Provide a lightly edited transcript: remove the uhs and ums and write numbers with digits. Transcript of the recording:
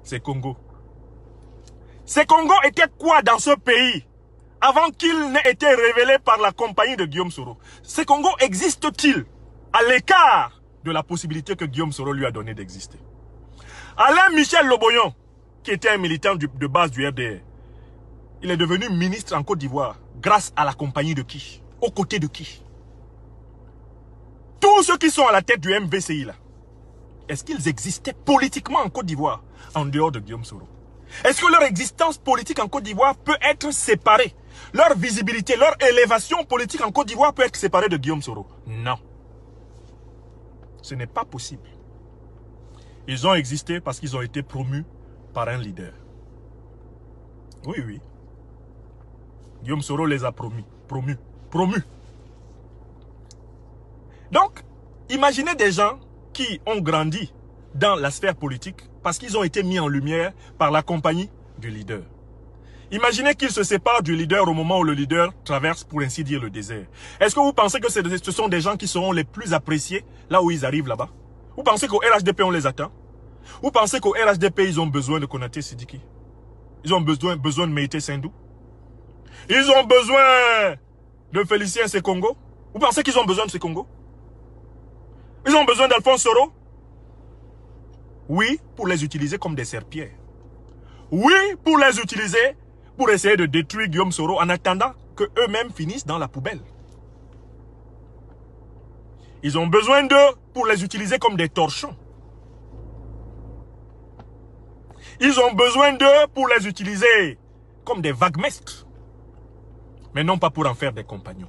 C'est Congo. Ces Congo était quoi dans ce pays avant qu'il n'ait été révélé par la compagnie de Guillaume Soro? Ces Congo existe-t-il à l'écart de la possibilité que Guillaume Soro lui a donné d'exister? Alain Michel Loboyon, qui était un militant de base du RDR, il est devenu ministre en Côte d'Ivoire grâce à la compagnie de qui? Aux côtés de qui? Tous ceux qui sont à la tête du MVCI là, est-ce qu'ils existaient politiquement en Côte d'Ivoire en dehors de Guillaume Soro? Est-ce que leur existence politique en Côte d'Ivoire peut être séparée? Leur visibilité, leur élévation politique en Côte d'Ivoire peut être séparée de Guillaume Soro? Non. Ce n'est pas possible. Ils ont existé parce qu'ils ont été promus par un leader. Oui, oui. Guillaume Soro les a promus. Donc, imaginez des gens qui ont grandi dans la sphère politique parce qu'ils ont été mis en lumière par la compagnie du leader. Imaginez qu'ils se séparent du leader au moment où le leader traverse, pour ainsi dire, le désert. Est-ce que vous pensez que ce sont des gens qui seront les plus appréciés là où ils arrivent là-bas? Vous pensez qu'au RHDP, on les attend? Vous pensez qu'au RHDP, ils ont besoin de Konaté Sidiki? Ils ont besoin de Meïté Sindou? Ils ont besoin de Félicien Sekongo? Vous pensez qu'ils ont besoin de Sekongo? Ils ont besoin d'Alphonse Soro? Oui, pour les utiliser comme des serpillères. Oui, pour les utiliser pour essayer de détruire Guillaume Soro en attendant qu'eux-mêmes finissent dans la poubelle. Ils ont besoin d'eux pour les utiliser comme des torchons. Ils ont besoin d'eux pour les utiliser comme des vaguemestres. Mais non pas pour en faire des compagnons.